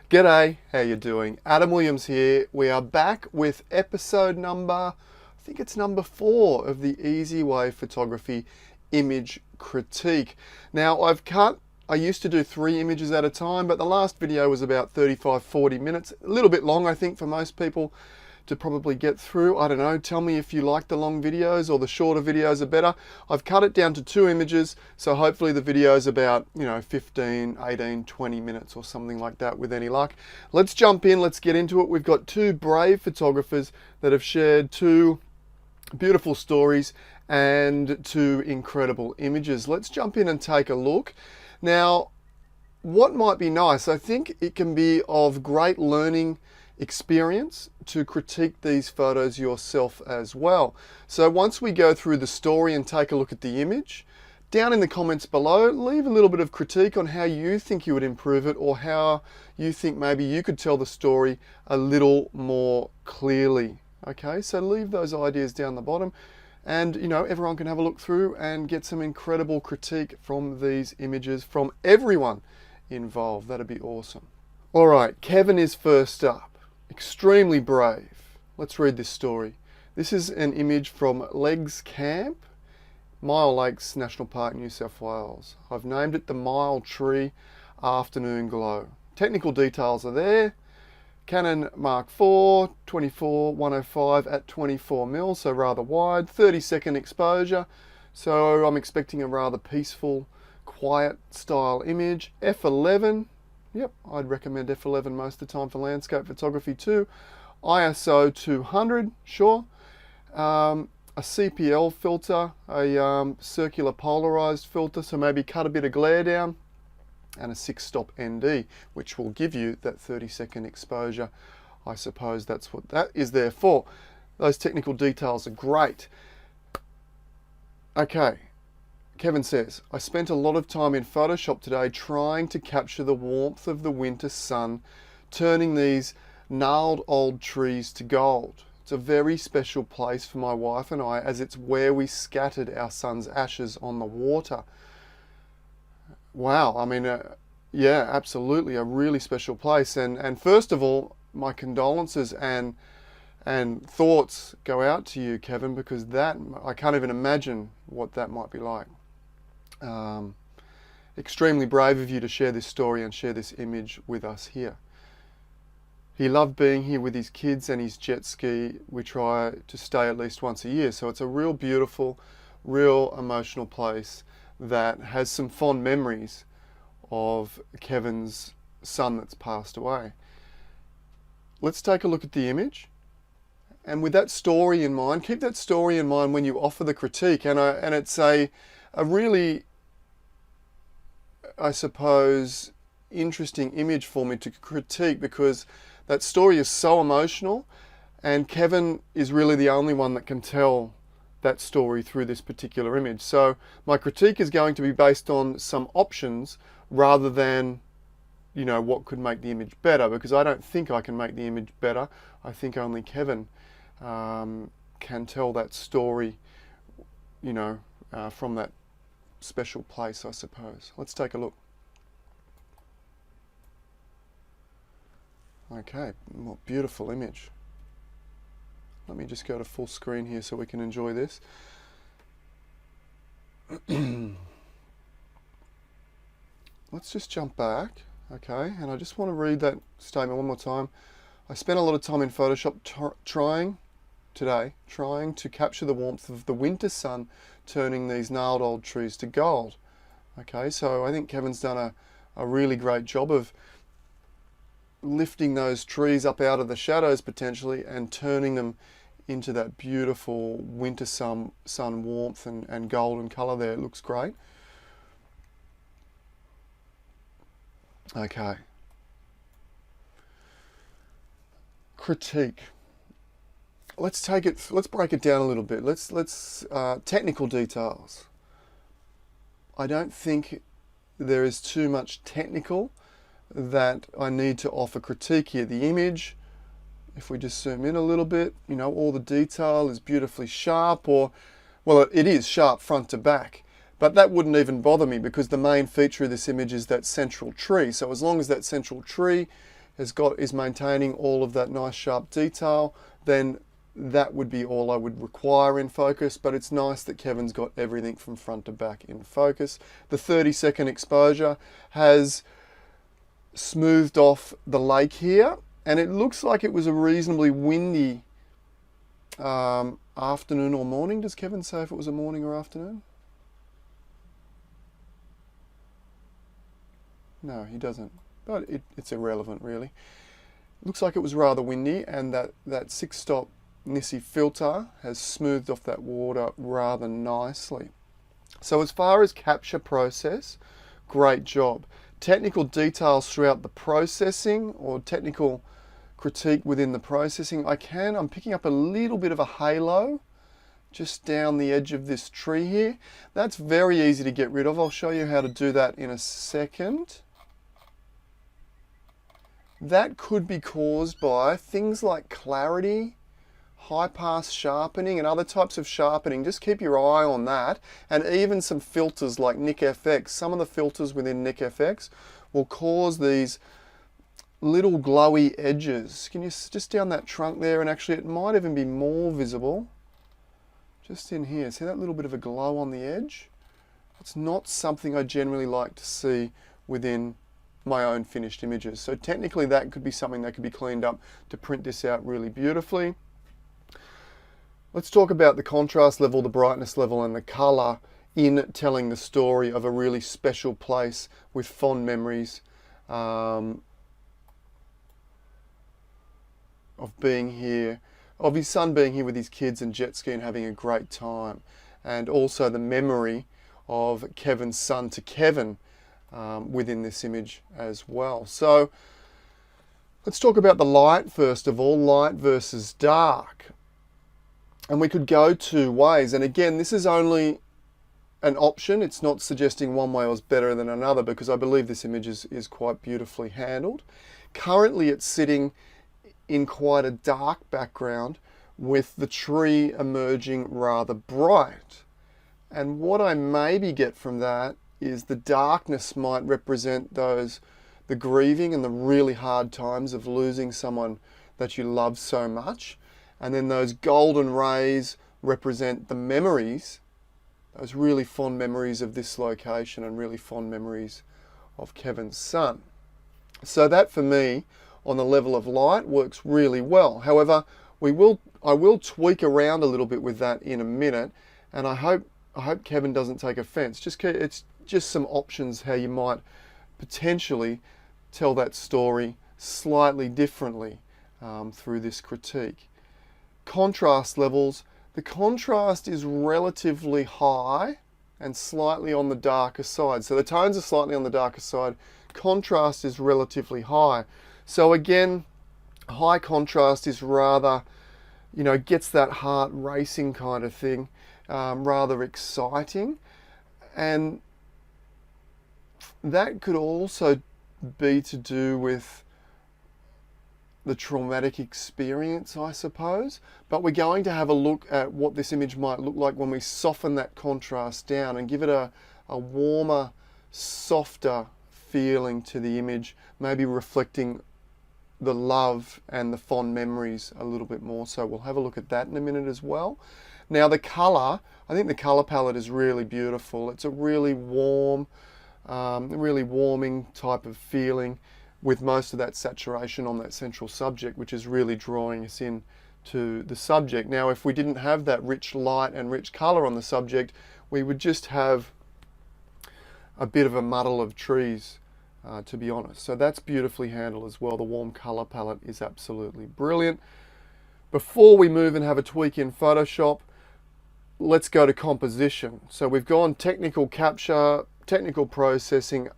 G'day, how you doing? Adam Williams here. We are back with episode number, I think it's number 4 of the Easy Way Photography Image Critique. Now I used to do 3 images at a time, but the last video was about 35-40 minutes. A little bit long, I think, for most people to probably get through. I don't know, tell me if you like the long videos or the shorter videos are better. I've cut it down to 2 images, so hopefully the video is about, 15, 18, 20 minutes or something like that with any luck. Let's jump in, let's get into it. We've got 2 brave photographers that have shared 2 beautiful stories and 2 incredible images. Let's jump in and take a look. Now, what might be nice, I think it can be of great learning experience to critique these photos yourself as well. So once we go through the story and take a look at the image, down in the comments below, leave a little bit of critique on how you think you would improve it, or how you think maybe you could tell the story a little more clearly. Okay, so leave those ideas down the bottom, and everyone can have a look through and get some incredible critique from these images from everyone involved. That'd be awesome. All right, Kevin is first up. Extremely brave. Let's read this story. This is an image from Legs Camp, Mile Lakes National Park, New South Wales. I've named it the Mile Tree Afternoon Glow. Technical details are there. Canon Mark IV 24-105 at 24mm, so rather wide. 30-second exposure, so I'm expecting a rather peaceful, quiet style image. F11. Yep, I'd recommend F11 most of the time for landscape photography too. ISO 200, sure. A CPL filter, a circular polarized filter, so maybe cut a bit of glare down, and a 6-stop ND, which will give you that 30-second exposure. I suppose that's what that is there for. Those technical details are great. Okay. Kevin says, I spent a lot of time in Photoshop today trying to capture the warmth of the winter sun, turning these gnarled old trees to gold. It's a very special place for my wife and I, as it's where we scattered our son's ashes on the water. Wow, I mean, yeah, absolutely, a really special place. And first of all, my condolences and thoughts go out to you, Kevin, because that, I can't even imagine what that might be like. Extremely brave of you to share this story and share this image with us here. He loved being here with his kids and his jet ski. We try to stay at least once a year, so it's a real beautiful, real emotional place that has some fond memories of Kevin's son that's passed away. Let's take a look at the image, and with that story in mind, keep that story in mind when you offer the critique. And it's a really, I suppose, interesting image for me to critique, because that story is so emotional, and Kevin is really the only one that can tell that story through this particular image. So my critique is going to be based on some options rather than, what could make the image better, because I don't think I can make the image better. I think only Kevin can tell that story, from that special place, I suppose. Let's take a look. Okay, what beautiful image. Let me just go to full screen here so we can enjoy this. Let's just jump back, okay, and I just want to read that statement one more time. I spent a lot of time in Photoshop trying to capture the warmth of the winter sun, turning these gnarled old trees to gold. Okay, so I think Kevin's done a really great job of lifting those trees up out of the shadows potentially and turning them into that beautiful winter sun warmth and golden color there. It looks great. Okay. Critique. Let's break it down a little bit. Let's technical details. I don't think there is too much technical that I need to offer critique here. The image, if we just zoom in a little bit, all the detail is beautifully sharp, or, well, it is sharp front to back. But that wouldn't even bother me, because the main feature of this image is that central tree. So as long as that central tree is maintaining all of that nice sharp detail, then that would be all I would require in focus. But it's nice that Kevin's got everything from front to back in focus. The 30-second exposure has smoothed off the lake here, and it looks like it was a reasonably windy afternoon or morning. Does Kevin say if it was a morning or afternoon? No, he doesn't, but it's irrelevant really. Looks like it was rather windy, and that 6-stop Nissi filter has smoothed off that water rather nicely. So as far as capture process, great job. Technical details throughout the processing, or technical critique within the processing, I'm picking up a little bit of a halo just down the edge of this tree here. That's very easy to get rid of. I'll show you how to do that in a second. That could be caused by things like clarity, high pass sharpening, and other types of sharpening. Just keep your eye on that. And even some filters like NicFX. Some of the filters within NicFX will cause these little glowy edges. Can you just down that trunk there, and actually it might even be more visible just in here. See that little bit of a glow on the edge? It's not something I generally like to see within my own finished images. So technically that could be something that could be cleaned up to print this out really beautifully. Let's talk about the contrast level, the brightness level, and the color in telling the story of a really special place with fond memories of being here, of his son being here with his kids and jet ski and having a great time, and also the memory of Kevin's son to Kevin within this image as well. So let's talk about the light first of all, light versus dark. And we could go two ways, and again this is only an option. It's not suggesting one way was better than another, because I believe this image is quite beautifully handled. Currently it's sitting in quite a dark background with the tree emerging rather bright. And what I maybe get from that is the darkness might represent the grieving and the really hard times of losing someone that you love so much. And then those golden rays represent the memories, those really fond memories of this location and really fond memories of Kevin's son. So that for me, on the level of light, works really well. However, I will tweak around a little bit with that in a minute, and I hope Kevin doesn't take offense. It's just some options how you might potentially tell that story slightly differently through this critique. Contrast levels. The contrast is relatively high and slightly on the darker side. So the tones are slightly on the darker side. Contrast is relatively high. So again, high contrast is rather, gets that heart racing kind of thing, rather exciting. And that could also be to do with the traumatic experience, I suppose. But we're going to have a look at what this image might look like when we soften that contrast down and give it a warmer, softer feeling to the image, maybe reflecting the love and the fond memories a little bit more. So we'll have a look at that in a minute as well. Now the color, I think the color palette is really beautiful. It's a really warm, really warming type of feeling, with most of that saturation on that central subject, which is really drawing us in to the subject. Now, if we didn't have that rich light and rich color on the subject, we would just have a bit of a muddle of trees, to be honest. So that's beautifully handled as well. The warm color palette is absolutely brilliant. Before we move and have a tweak in Photoshop, let's go to composition. So we've gone technical capture, technical processing,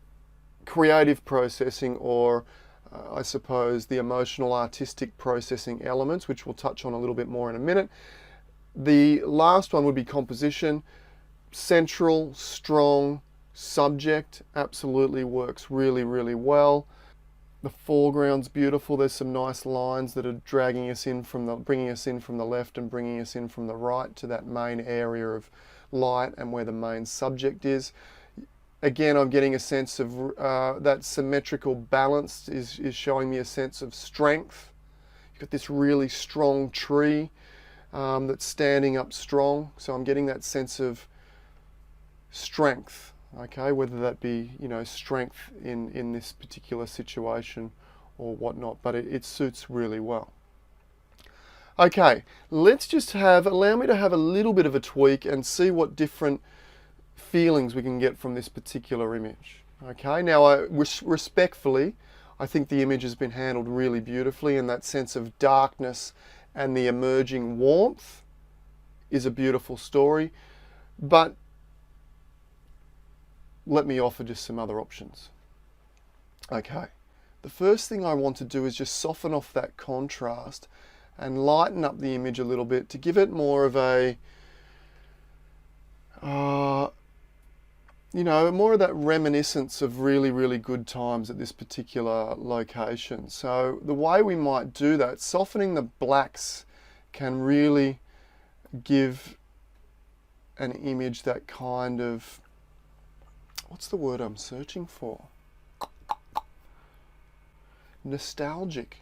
creative processing, or I suppose the emotional artistic processing elements, which we'll touch on a little bit more in a minute. The last one would be composition. Central, strong subject absolutely works really, really well. The foreground's beautiful. There's some nice lines that are dragging us in bringing us in from the left and bringing us in from the right to that main area of light and where the main subject is. again, I'm getting a sense of that symmetrical balance is showing me a sense of strength. You've got this really strong tree that's standing up strong. So I'm getting that sense of strength, okay, whether that be, you know, strength in this particular situation or whatnot, but it suits really well. Okay, let's just allow me to have a little bit of a tweak and see what different feelings we can get from this particular image. Okay, now respectfully, I think the image has been handled really beautifully, and that sense of darkness and the emerging warmth is a beautiful story, but let me offer just some other options. Okay, the first thing I want to do is just soften off that contrast and lighten up the image a little bit to give it more of a, you know, more of that reminiscence of really, really good times at this particular location. So the way we might do that, softening the blacks can really give an image that kind of, what's the word I'm searching for? Nostalgic.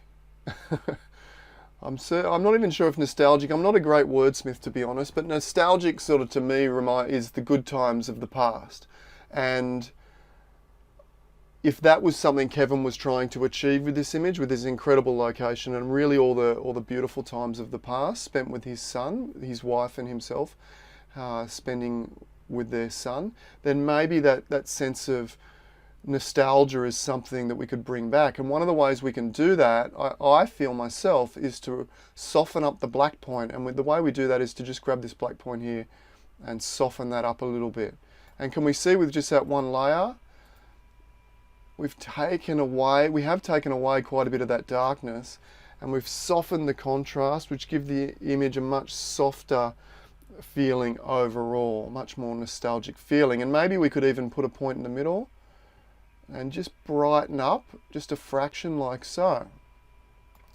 I'm not even sure if nostalgic, I'm not a great wordsmith to be honest, but nostalgic sort of to me is the good times of the past. And if that was something Kevin was trying to achieve with this image, with this incredible location and really all the beautiful times of the past spent with his son, his wife and himself, spending with their son, then maybe that sense of nostalgia is something that we could bring back. And one of the ways we can do that, I feel myself, is to soften up the black point. And the way we do that is to just grab this black point here and soften that up a little bit. And can we see with just that one layer, we have taken away quite a bit of that darkness, and we've softened the contrast, which give the image a much softer feeling overall, much more nostalgic feeling. And maybe we could even put a point in the middle and just brighten up just a fraction like so.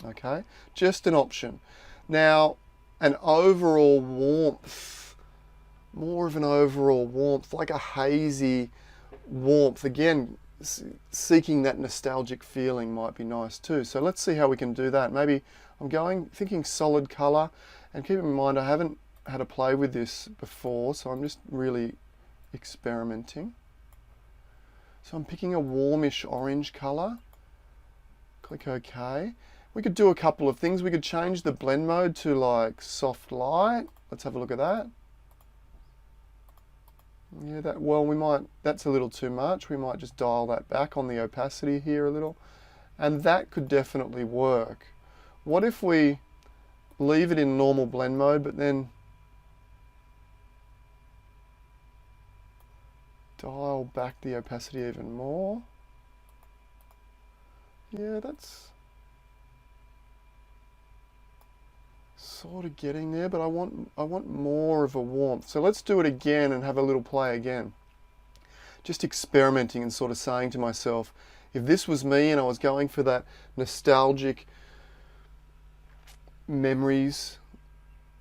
Okay, just an option. Now, an overall warmth, more of an overall warmth, like a hazy warmth. Again, seeking that nostalgic feeling might be nice too. So let's see how we can do that. Maybe thinking solid color, and keep in mind I haven't had a play with this before, so I'm just really experimenting. So I'm picking a warmish orange color. Click OK. We could do a couple of things. We could change the blend mode to like soft light. Let's have a look at that. Yeah, that's a little too much. We might just dial that back on the opacity here a little. And that could definitely work. What if we leave it in normal blend mode, but then dial back the opacity even more? Yeah, that's sort of getting there, but I want more of a warmth. So let's do it again and have a little play again. Just experimenting and sort of saying to myself, if this was me and I was going for that nostalgic memories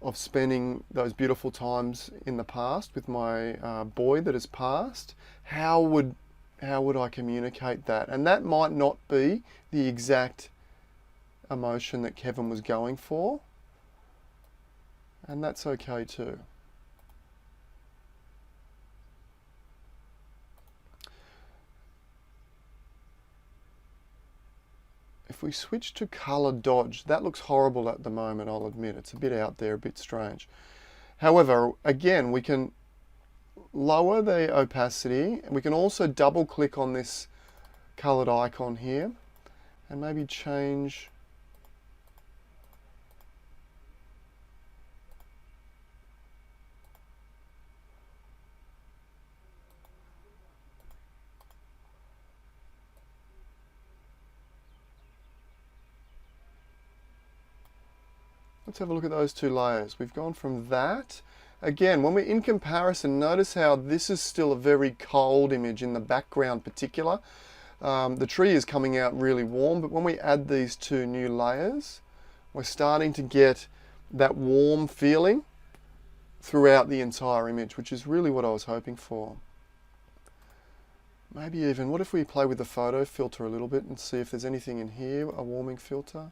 of spending those beautiful times in the past with my boy that has passed, how would I communicate that? And that might not be the exact emotion that Kevin was going for, and that's okay too. If we switch to color dodge, that looks horrible at the moment, I'll admit. It's a bit out there, a bit strange. However, again, we can lower the opacity, and we can also double click on this colored icon here and maybe change Let's have a look at those two layers. We've gone from that. Again, when we're in comparison, notice how this is still a very cold image in the background particular. The tree is coming out really warm, but when we add these two new layers, we're starting to get that warm feeling throughout the entire image, which is really what I was hoping for. Maybe even, what if we play with the photo filter a little bit and see if there's anything in here, a warming filter.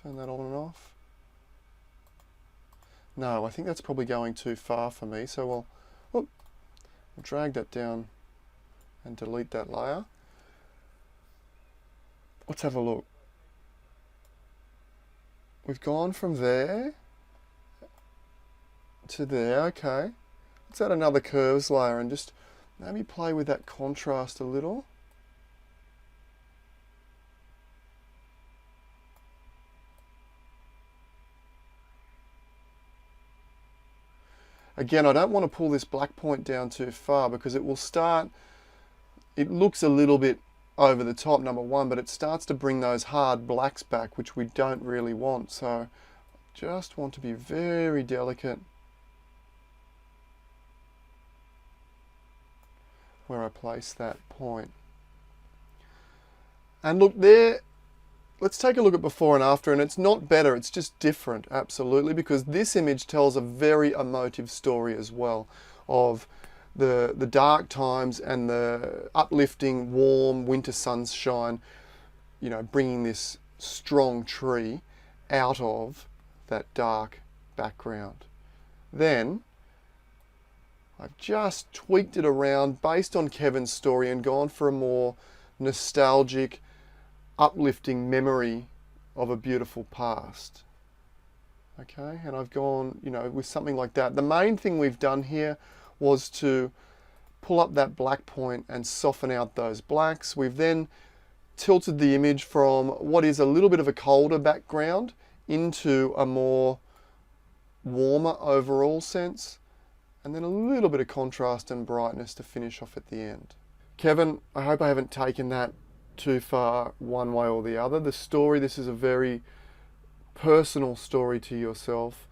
Turn that on and off. No, I think that's probably going too far for me, so we'll drag that down and delete that layer. Let's have a look. We've gone from there to there, okay. Let's add another curves layer and just maybe play with that contrast a little. Again, I don't want to pull this black point down too far because it will start, it looks a little bit over the top, number one, but it starts to bring those hard blacks back, which we don't really want. So just want to be very delicate where I place that point. And look there, let's take a look at before and after, and it's not better, it's just different, absolutely, because this image tells a very emotive story as well of the dark times and the uplifting, warm winter sunshine, you know, bringing this strong tree out of that dark background. Then I've just tweaked it around based on Kevin's story and gone for a more nostalgic, uplifting memory of a beautiful past. Okay, and I've gone, you know, with something like that. The main thing we've done here was to pull up that black point and soften out those blacks. We've then tilted the image from what is a little bit of a colder background into a more warmer overall sense, and then a little bit of contrast and brightness to finish off at the end. Kevin, I hope I haven't taken that too far one way or the other. The story, this is a very personal story to yourself,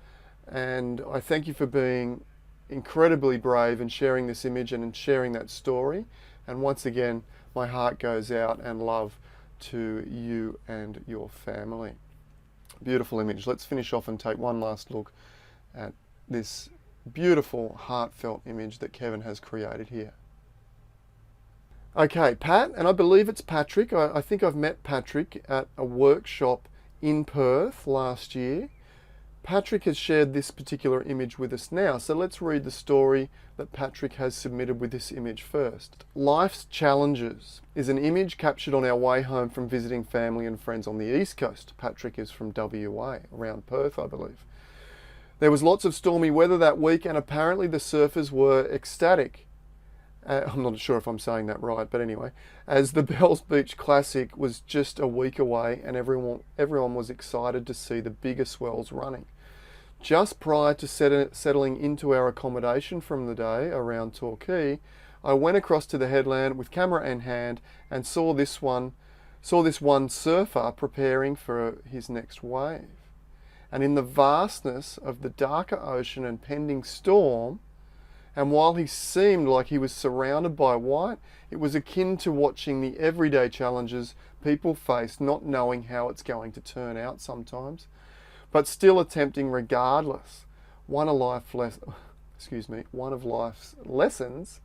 and I thank you for being incredibly brave and sharing this image and sharing that story. And once again, my heart goes out and love to you and your family. Beautiful image. Let's finish off and take one last look at this beautiful, heartfelt image that Kevin has created here. Okay, Pat, and I believe it's Patrick. I think I've met Patrick at a workshop in Perth last year. Patrick has shared this particular image with us now, so let's read the story that Patrick has submitted with this image first. Life's Challenges is an image captured on our way home from visiting family and friends on the East Coast. Patrick is from WA, around Perth, I believe. There was lots of stormy weather that week, and apparently the surfers were ecstatic. I'm not sure if I'm saying that right, but anyway, as the Bells Beach Classic was just a week away and everyone was excited to see the bigger swells running. Just prior to settling into our accommodation from the day around Torquay, I went across to the headland with camera in hand and saw this one surfer preparing for his next wave. And in the vastness of the darker ocean and pending storm, and while he seemed like he was surrounded by white, it was akin to watching the everyday challenges people face, not knowing how it's going to turn out sometimes, but still attempting regardless. One of life's lessons,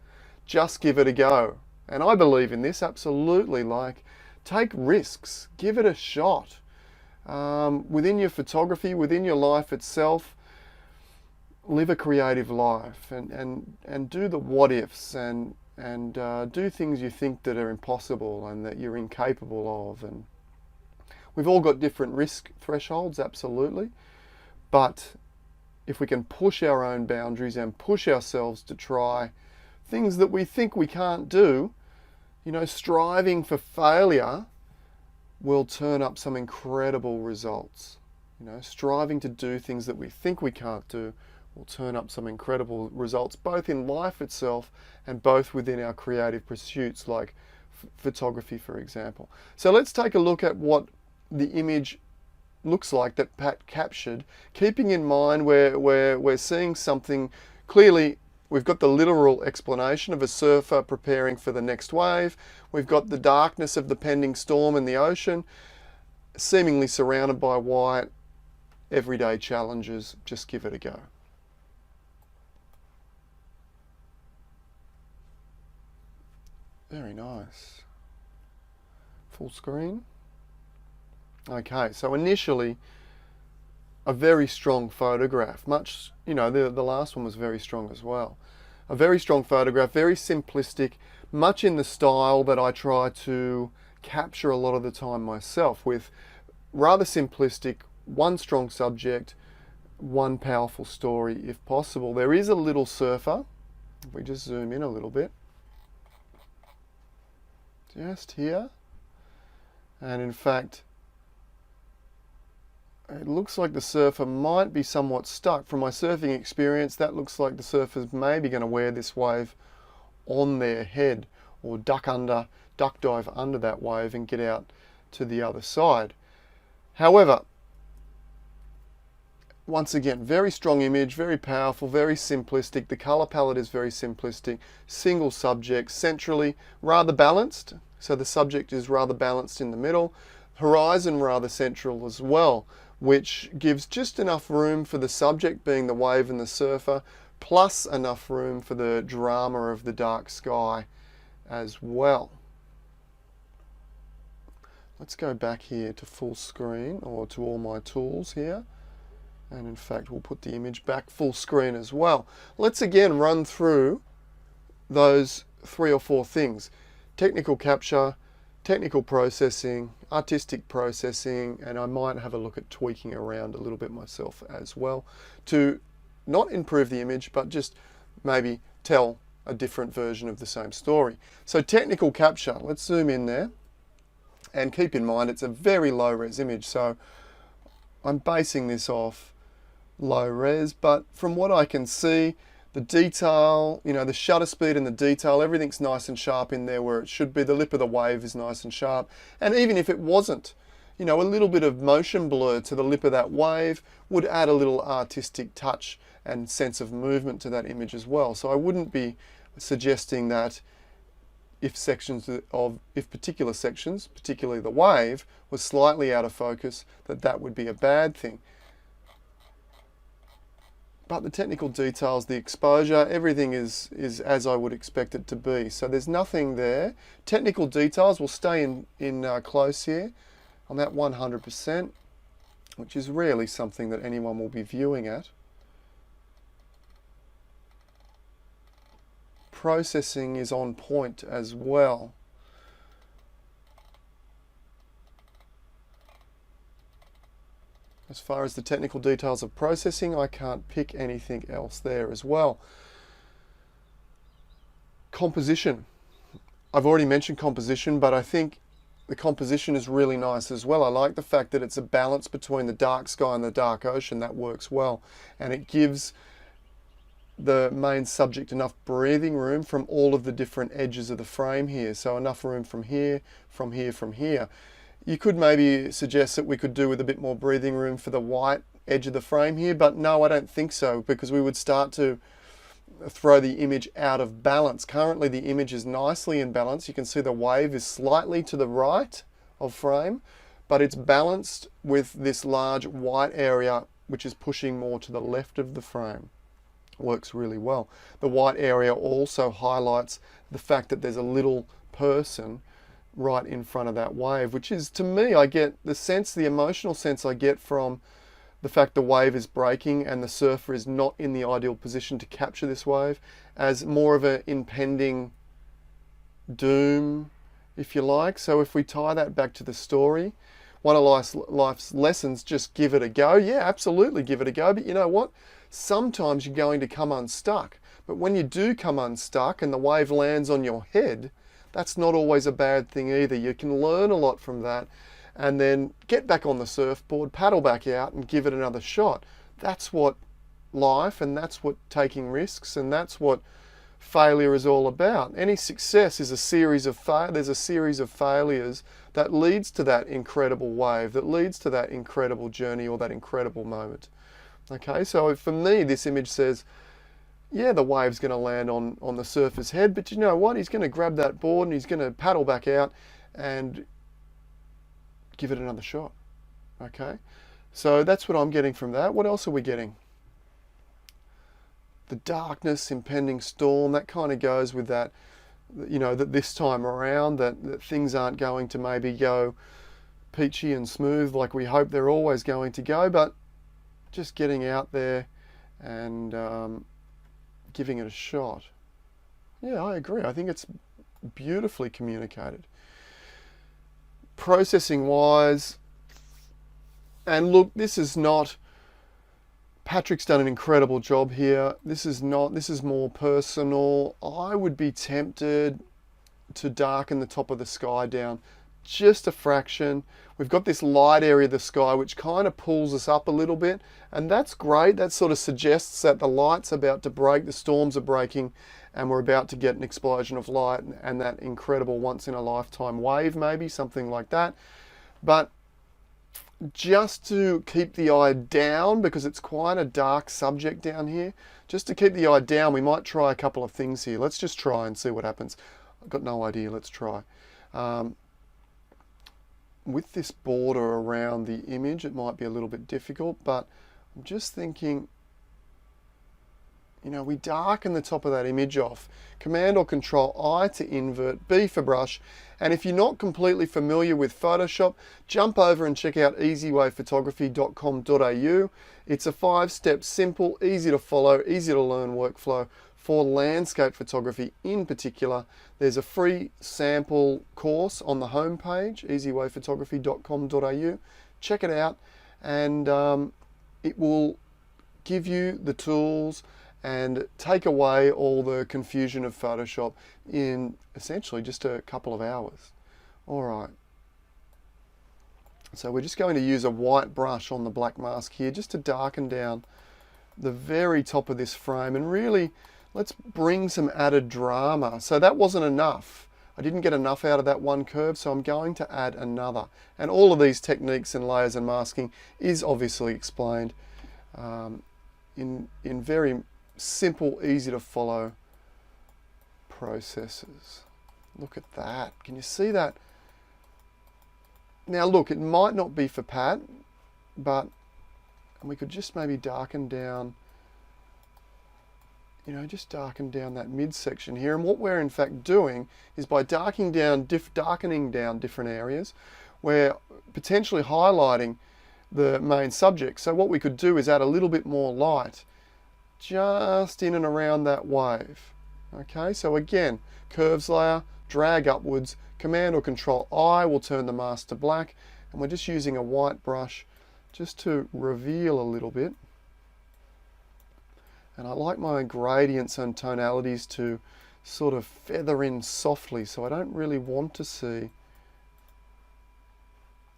just give it a go. And I believe in this, absolutely. Like, take risks, give it a shot. Within your photography, within your life itself, live a creative life and do the what ifs and do things you think that are impossible and that you're incapable of. And we've all got different risk thresholds, absolutely, but if we can push our own boundaries and push ourselves to try things that we think we can't do, you know, striving for failure will turn up some incredible results. You know, striving to do things that we think we can't do will turn up some incredible results, both in life itself and both within our creative pursuits like photography, for example. So let's take a look at what the image looks like that Pat captured, keeping in mind we're seeing something clearly. We've got the literal explanation of a surfer preparing for the next wave. We've got the darkness of the pending storm in the ocean, seemingly surrounded by white, everyday challenges. Just give it a go. Very nice. Full screen. Okay, so initially a very strong photograph. Much, the last one was very strong as well. A very strong photograph, very simplistic, much in the style that I try to capture a lot of the time myself, with rather simplistic, one strong subject, one powerful story if possible. There is a little surfer. If we just zoom in a little bit. Just here. And in fact, it looks like the surfer might be somewhat stuck. From my surfing experience, that looks like the surfer's maybe going to wear this wave on their head, or duck dive under that wave and get out to the other side. However, once again, very strong image, very powerful, very simplistic. The color palette is very simplistic. Single subject, centrally rather balanced. So the subject is rather balanced in the middle. Horizon rather central as well, which gives just enough room for the subject being the wave and the surfer, plus enough room for the drama of the dark sky as well. Let's go back here to full screen, or to all my tools here. And in fact, we'll put the image back full screen as well. Let's again run through those 3 or 4 things. Technical capture, technical processing, artistic processing, and I might have a look at tweaking around a little bit myself as well to not improve the image, but just maybe tell a different version of the same story. So technical capture, let's zoom in there. And keep in mind, it's a very low res image, so I'm basing this off low res, but from what I can see, the detail, the shutter speed and the detail, everything's nice and sharp in there where it should be. The lip of the wave is nice and sharp. And even if it wasn't, a little bit of motion blur to the lip of that wave would add a little artistic touch and sense of movement to that image as well. So I wouldn't be suggesting that if particular sections, particularly the wave, was slightly out of focus, that would be a bad thing. But the technical details, the exposure, everything is as I would expect it to be. So there's nothing there. Technical details will stay in close here on that 100%, which is rarely something that anyone will be viewing at. Processing is on point as well. As far as the technical details of processing, I can't pick anything else there as well. Composition. I've already mentioned composition, but I think the composition is really nice as well. I like the fact that it's a balance between the dark sky and the dark ocean. That works well. And it gives the main subject enough breathing room from all of the different edges of the frame here. So enough room from here, from here, from here. You could maybe suggest that we could do with a bit more breathing room for the white edge of the frame here, but no, I don't think so, because we would start to throw the image out of balance. Currently the image is nicely in balance. You can see the wave is slightly to the right of frame, but it's balanced with this large white area which is pushing more to the left of the frame. Works really well. The white area also highlights the fact that there's a little person right in front of that wave, which is, to me, I get the sense, the emotional sense I get from the fact the wave is breaking and the surfer is not in the ideal position to capture this wave, as more of an impending doom, if you like. So if we tie that back to the story, one of life's lessons, just give it a go. Yeah, absolutely give it a go, but you know what? Sometimes you're going to come unstuck. But when you do come unstuck and the wave lands on your head, that's not always a bad thing either. You can learn a lot from that and then get back on the surfboard, paddle back out and give it another shot. That's what life, and that's what taking risks, and that's what failure is all about. Any success is a series of there's a series of failures that leads to that incredible wave, that leads to that incredible journey or that incredible moment. Okay, so for me, this image says, yeah, the wave's going to land on the surfer's head, but you know what? He's going to grab that board and he's going to paddle back out and give it another shot. Okay, so that's what I'm getting from that. What else are we getting? The darkness, impending storm, that kind of goes with that you know, that this time around that things aren't going to maybe go peachy and smooth like we hope they're always going to go, but just getting out there and giving it a shot. Yeah, I agree. I think it's beautifully communicated. Processing wise, and look, this is not, Patrick's done an incredible job here. This is more personal. I would be tempted to darken the top of the sky down just a fraction. We've got this light area of the sky which kind of pulls us up a little bit, and that's great. That sort of suggests that the light's about to break, the storms are breaking, and we're about to get an explosion of light and that incredible once in a lifetime wave, maybe something like that. But just to keep the eye down, because it's quite a dark subject down here, just to keep the eye down, we might try a couple of things here. Let's just try and see what happens. I've got no idea. Let's try. With this border around the image, it might be a little bit difficult, but I'm just thinking, you know, we darken the top of that image off. Command or Control I to invert, B for brush. And if you're not completely familiar with Photoshop, jump over and check out easywayphotography.com.au. It's a 5-step, simple, easy to follow, easy to learn workflow for landscape photography in particular. There's a free sample course on the homepage, easywayphotography.com.au. Check it out, and it will give you the tools and take away all the confusion of Photoshop in essentially just a couple of hours. All right. So we're just going to use a white brush on the black mask here just to darken down the very top of this frame, and really let's bring some added drama. So that wasn't enough. I didn't get enough out of that one curve, so I'm going to add another. And all of these techniques and layers and masking is obviously explained in very simple, easy to follow processes. Look at that. Can you see that? Now look, it might not be for Pat, but we could just maybe darken down, you know, just darken down that midsection here. And what we're in fact doing is by darkening down different areas, we're potentially highlighting the main subject. So what we could do is add a little bit more light just in and around that wave. Okay, so again, curves layer, drag upwards, Command or Control I will turn the mask to black, and we're just using a white brush just to reveal a little bit. And I like my gradients and tonalities to sort of feather in softly, so I don't really want to see.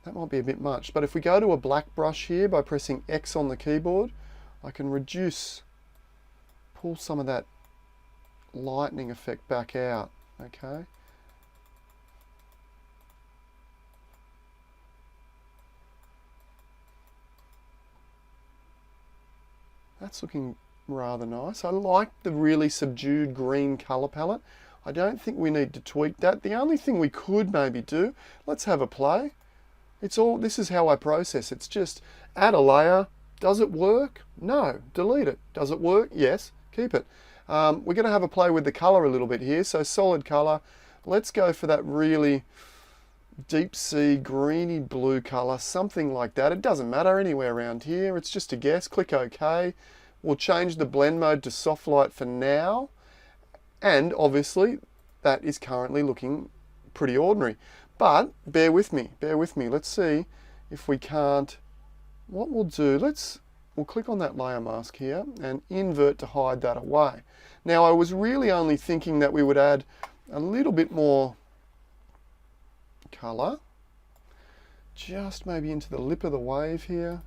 That might be a bit much, but if we go to a black brush here by pressing X on the keyboard, I can pull some of that lightning effect back out, okay? That's looking rather nice. I like the really subdued green color palette. I don't think we need to tweak that. The only thing we could maybe do, let's have a play. This is how I process. It's just add a layer. Does it work? No. Delete it. Does it work? Yes. Keep it. We're going to have a play with the color a little bit here. So solid color. Let's go for that really deep sea greeny blue color, something like that. It doesn't matter anywhere around here. It's just a guess. Click OK. We'll change the blend mode to soft light for now. And obviously that is currently looking pretty ordinary. But bear with me. Let's see if we can't. What we'll do, we'll click on that layer mask here and invert to hide that away. Now I was really only thinking that we would add a little bit more color, just maybe into the lip of the wave here.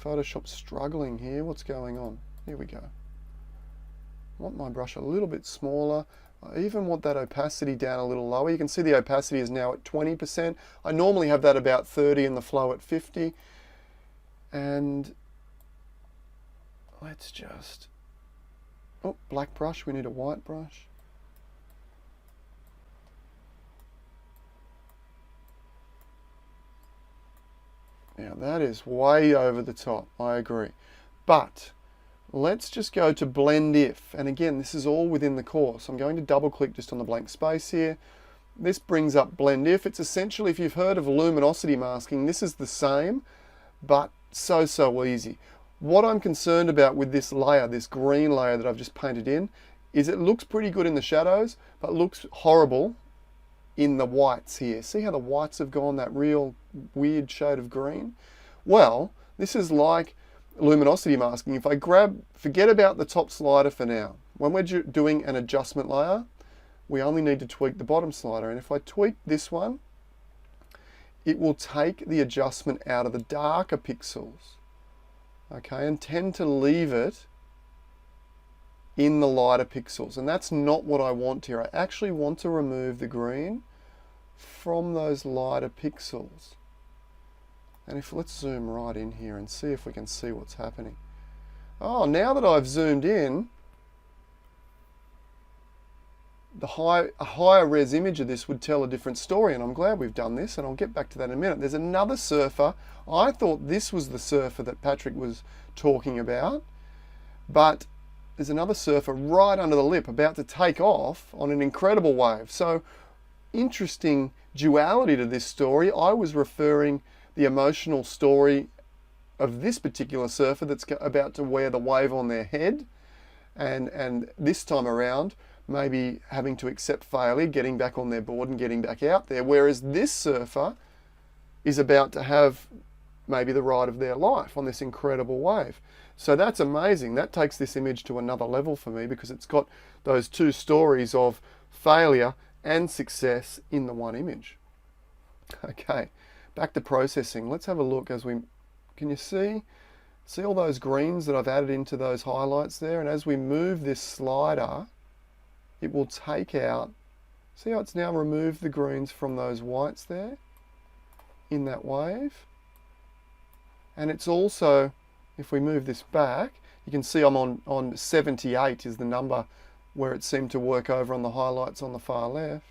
Photoshop's struggling here. What's going on? Here we go. I want my brush a little bit smaller. I even want that opacity down a little lower. You can see the opacity is now at 20%. I normally have that about 30 and the flow at 50. And let's just, black brush, we need a white brush. Now that is way over the top, I agree. But Let's just go to blend if, and again, this is all within the course. I'm going to double click just on the blank space here. This brings up blend if. It's essentially, if you've heard of luminosity masking, this is the same, but so easy. What I'm concerned about with this layer, this green layer that I've just painted in, is it looks pretty good in the shadows, but looks horrible in the whites here. See how the whites have gone that real weird shade of green? Well, this is like luminosity masking. If I forget about the top slider for now. When we're doing an adjustment layer, we only need to tweak the bottom slider. And if I tweak this one, it will take the adjustment out of the darker pixels, okay, and tend to leave it in the lighter pixels. And that's not what I want here. I actually want to remove the green from those lighter pixels. And let's zoom right in here and see if we can see what's happening. Oh, now that I've zoomed in, a higher res image of this would tell a different story, and I'm glad we've done this, and I'll get back to that in a minute. There's another surfer. I thought this was the surfer that Patrick was talking about, but there's another surfer right under the lip about to take off on an incredible wave. So interesting duality to this story. I was referring the emotional story of this particular surfer that's about to wear the wave on their head, and this time around maybe having to accept failure, getting back on their board and getting back out there, whereas this surfer is about to have maybe the ride of their life on this incredible wave. So that's amazing. That takes this image to another level for me, because it's got those two stories of failure and success in the one image. Okay, back to processing. Let's have a look as we, can you see all those greens that I've added into those highlights there? And as we move this slider, it will take out, see how it's now removed the greens from those whites there in that wave. And it's also, if we move this back, you can see I'm on 78 is the number where it seemed to work over on the highlights on the far left.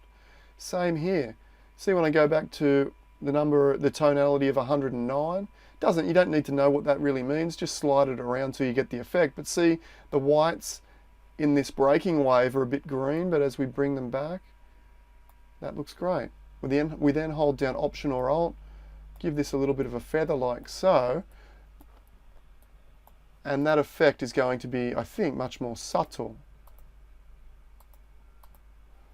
Same here. See, when I go back to the tonality of 109, you don't need to know what that really means, just slide it around till you get the effect. But see, the whites in this breaking wave are a bit green, but as we bring them back, that looks great. We then hold down Option or Alt, give this a little bit of a feather like so, and that effect is going to be, I think, much more subtle.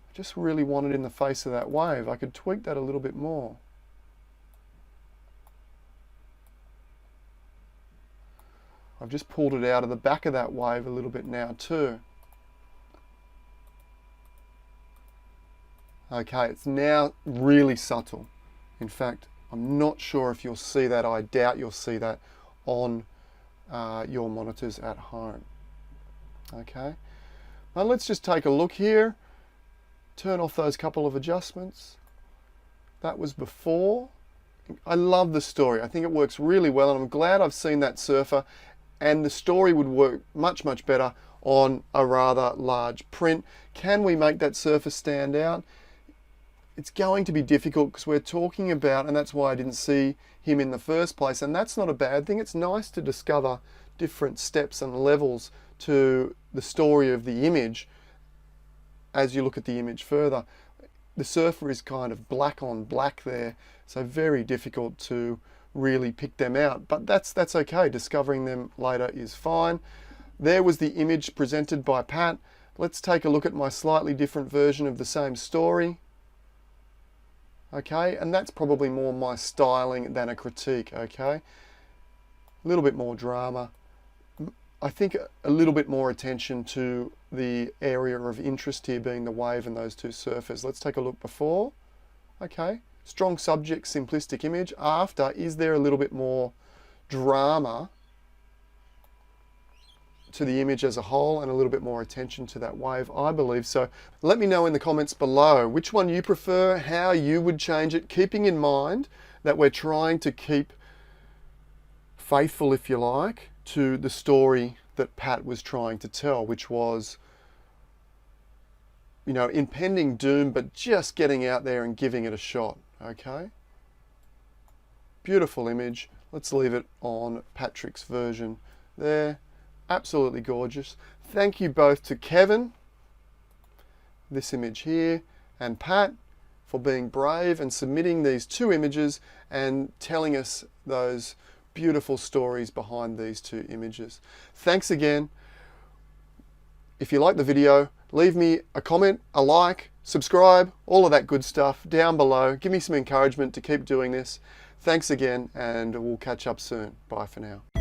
I just really want it in the face of that wave. I could tweak that a little bit more. I've just pulled it out of the back of that wave a little bit now too. Okay, it's now really subtle. In fact, I'm not sure if you'll see that. I doubt you'll see that on your monitors at home. Okay, now let's just take a look here. Turn off those couple of adjustments. That was before. I love the story. I think it works really well, and I'm glad I've seen that surfer, and the story would work much better on a rather large print. Can we make that surfer stand out? It's going to be difficult, because we're talking about, and that's why I didn't see him in the first place, and that's not a bad thing. It's nice to discover different steps and levels to the story of the image as you look at the image further. The surfer is kind of black on black there, so very difficult to really pick them out, but that's okay. Discovering them later is fine. There was the image presented by Pat. Let's take a look at my slightly different version of the same story. Okay, and that's probably more my styling than a critique. Okay, a little bit more drama. I think a little bit more attention to the area of interest here being the wave and those two surfers. Let's take a look before. Okay, strong subject, simplistic image. After, is there a little bit more drama to the image as a whole and a little bit more attention to that wave? I believe so. Let me know in the comments below which one you prefer, how you would change it, keeping in mind that we're trying to keep faithful, if you like, to the story that Pat was trying to tell, which was, you know, impending doom, but just getting out there and giving it a shot. Okay, beautiful image. Let's leave it on Patrick's version there. Absolutely gorgeous. Thank you both to Kevin, this image here, and Pat for being brave and submitting these two images and telling us those beautiful stories behind these two images. Thanks again. If you like the video, leave me a comment, a like, subscribe, all of that good stuff down below. Give me some encouragement to keep doing this. Thanks again, and we'll catch up soon. Bye for now.